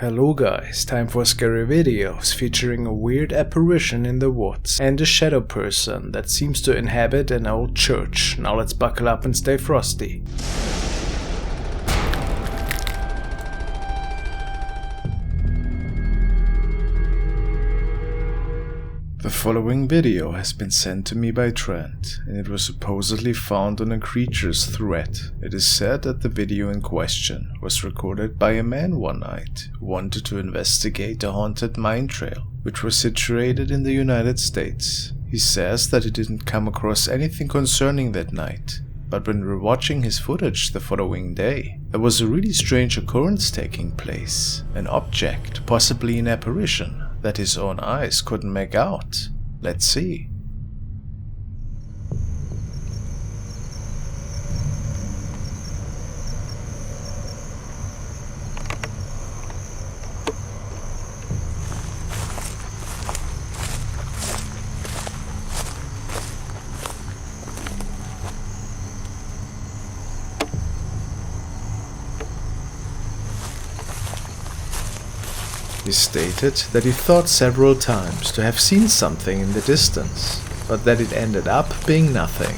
Hello guys, time for scary videos featuring a weird apparition in the woods and a shadow person that seems to inhabit an old church. Now let's buckle up and stay frosty. The following video has been sent to me by Trent, and it was supposedly found on a creatures thread. It is said that the video in question was recorded by a man one night who wanted to investigate a haunted mine trail, which was situated in the United States. He says that he didn't come across anything concerning that night, but when we were watching his footage the following day, there was a really strange occurrence taking place. An object, possibly an apparition, that his own eyes couldn't make out. Let's see. He stated that he thought several times to have seen something in the distance, but that it ended up being nothing.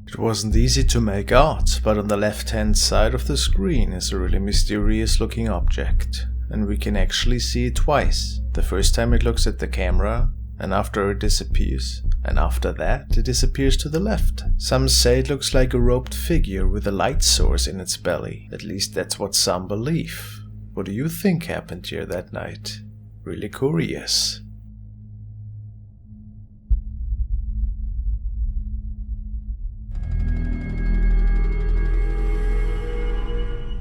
It wasn't easy to make out, but on the left-hand side of the screen is a really mysterious looking object, and we can actually see it twice. The first time it looks at the camera, and after it disappears, and after that it disappears to the left. Some say it looks like a robed figure with a light source in its belly. At least that's what some believe. What do you think happened here that night? Really curious.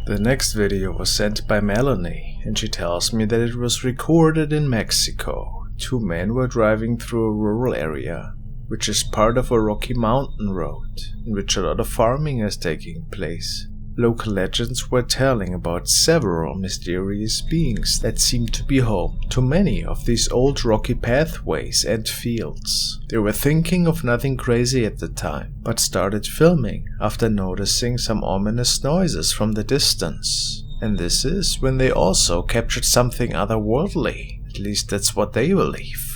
The next video was sent by Melanie, and she tells me that it was recorded in Mexico. Two men were driving through a rural area, which is part of a rocky mountain road, in which a lot of farming is taking place. Local legends were telling about several mysterious beings that seemed to be home to many of these old rocky pathways and fields. They were thinking of nothing crazy at the time, but started filming after noticing some ominous noises from the distance. And this is when they also captured something otherworldly. At least that's what they believe.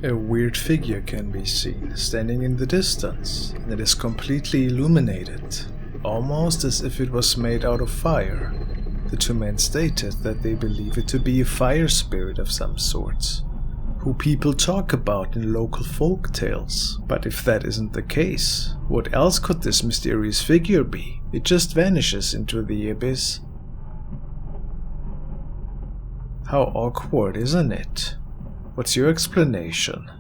A weird figure can be seen standing in the distance, and it is completely illuminated, almost as if it was made out of fire. The two men stated that they believe it to be a fire spirit of some sort, who people talk about in local folk tales. But if that isn't the case, what else could this mysterious figure be? It just vanishes into the abyss. How awkward, isn't it? What's your explanation?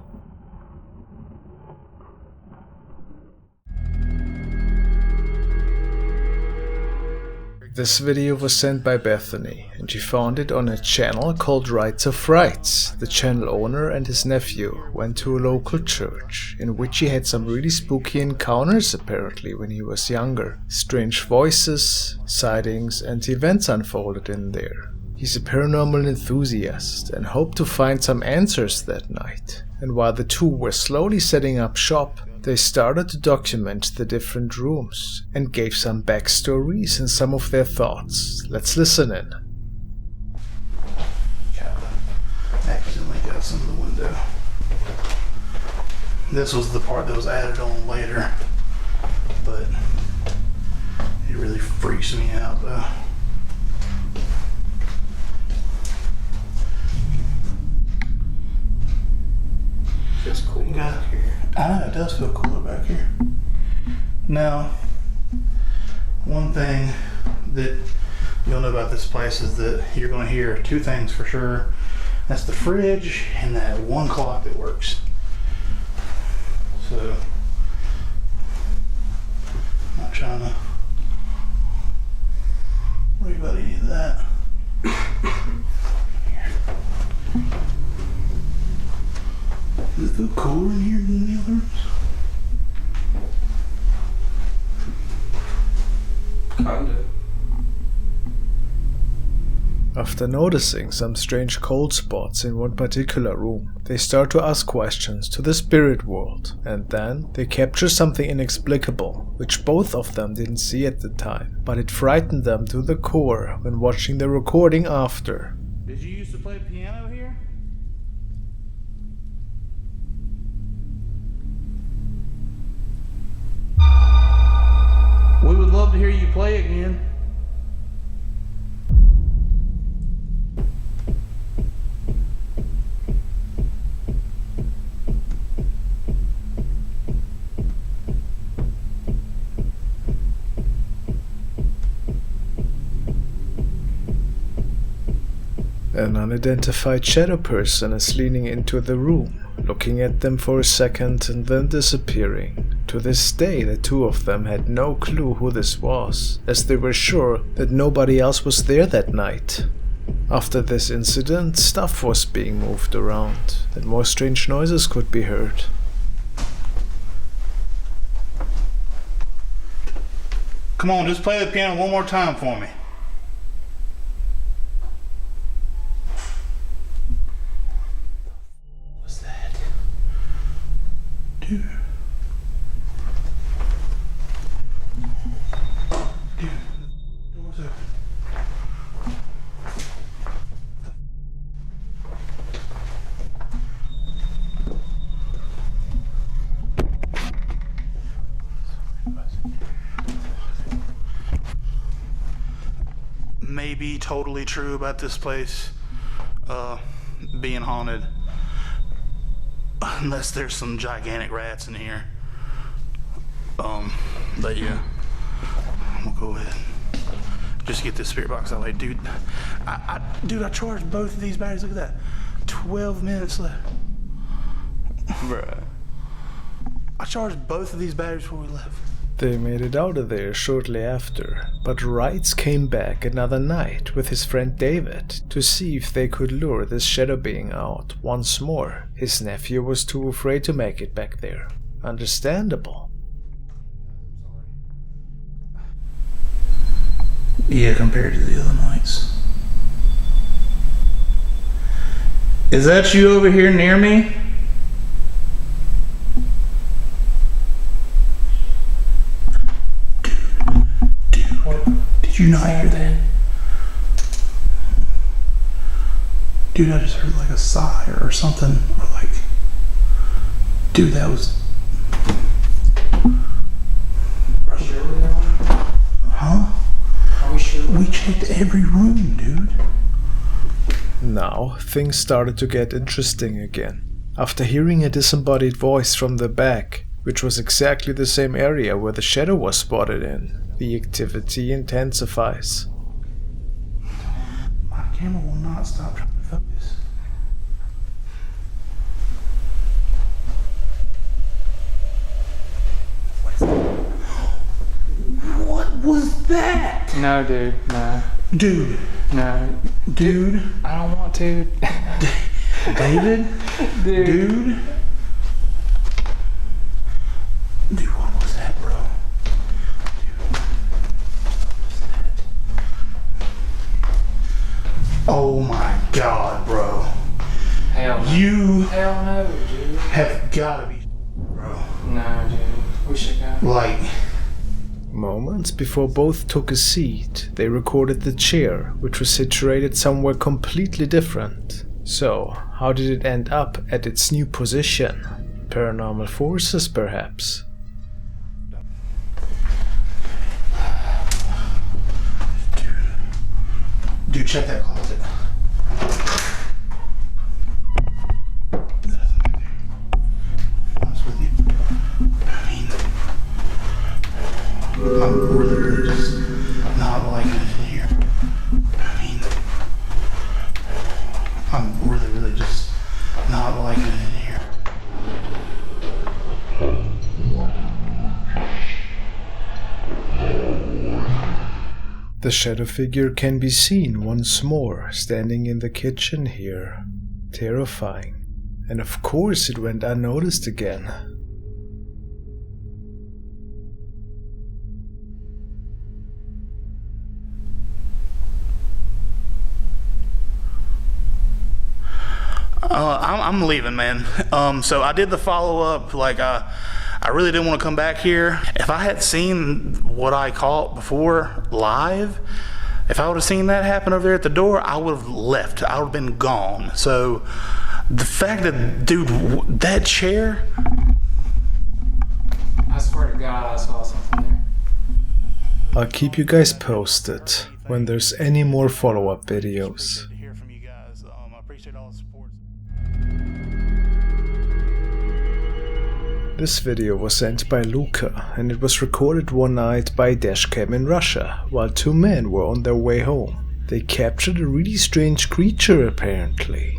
This video was sent by Bethany, and she found it on a channel called Rights of Rights. The channel owner and his nephew went to a local church, in which he had some really spooky encounters apparently when he was younger. Strange voices, sightings, and events unfolded in there. He's a paranormal enthusiast and hoped to find some answers that night. And while the two were slowly setting up shop, They started to document the different rooms and gave some backstories and some of their thoughts. Let's listen in. glass in the window. This was the part that was added on later, but it really freaks me out though. Feels cool back here. I know, it does feel cooler back here. Now, one thing that you'll know about this place is that you're going to hear two things for sure. That's the fridge and that one clock that works. So, I'm not trying to worry about any of that. Does it feel cooler in here than the other rooms? Kinda. After noticing some strange cold spots in one particular room, they start to ask questions to the spirit world, and then they capture something inexplicable, which both of them didn't see at the time, but it frightened them to the core when watching the recording after. Did you used to play piano here? We would love to hear you play again. An unidentified shadow person is leaning into the room, looking at them for a second and then disappearing. To this day, the two of them had no clue who this was, as they were sure that nobody else was there that night. After this incident, stuff was being moved around, and more strange noises could be heard. Come on, just play the piano one more time for me. What's that? Dude. Dude, the door's open. May be totally true about this place being haunted, unless there's some gigantic rats in here. But yeah, I'm gonna go ahead just get this spirit box out of the way. Dude, I charged both of these batteries. Look at that, 12 minutes left. Bruh. I charged both of these batteries before we left. They made it out of there shortly after, but Wrights came back another night with his friend David to see if they could lure this shadow being out once more. His nephew was too afraid to make it back there. Understandable. Yeah, compared to the other nights. Is that you over here near me? Did you not hear that? Dude, I just heard like a sigh or something. Or like, dude, that was. Are we sure we're there? Huh? Are we sure? We checked every room, dude. Now, things started to get interesting again. After hearing a disembodied voice from the back, which was exactly the same area where the shadow was spotted in, the activity intensifies. My camera will not stop trying to focus. What was that? No, dude. No. Dude. No. Dude. I don't want to. David? Dude. Dude, what was that, bro? Oh my god, bro. Hell no. You Hell no, dude. have gotta be, bro. No, dude. We should go. Like, Moments before both took a seat, they recorded the chair, which was situated somewhere completely different. So, how did it end up at its new position? Paranormal forces, perhaps? Dude, check that closet. Honest with you. I mean, I'm really just not liking it in here. I mean, I'm really just not liking it in here. The shadow figure can be seen once more, standing in the kitchen here. Terrifying. And of course it went unnoticed again. I'm leaving, man. So I did the follow-up, like, I really didn't want to come back here. If I had seen what I caught before live, if I would have seen that happen over there at the door, I would have left. I would have been gone. So the fact that, dude, that chair. I swear to God, I saw something there. I'll keep you guys posted when there's any more follow-up videos. To hear from you guys. I appreciate all the support. This video was sent by Luca, and it was recorded one night by DASHCAM in Russia, while two men were on their way home. They captured a really strange creature apparently.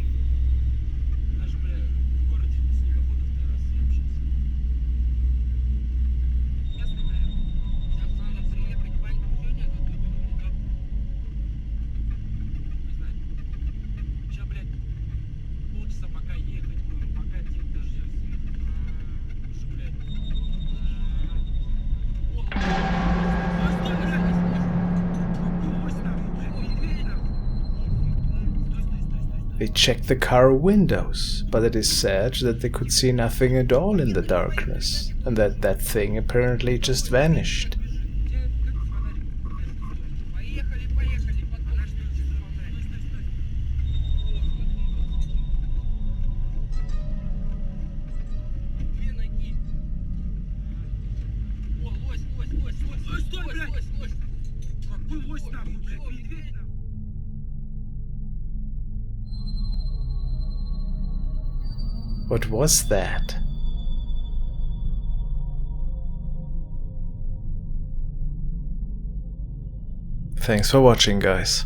They checked the car windows, but it is said that they could see nothing at all in the darkness, and that thing apparently just vanished. What was that? Thanks for watching, guys.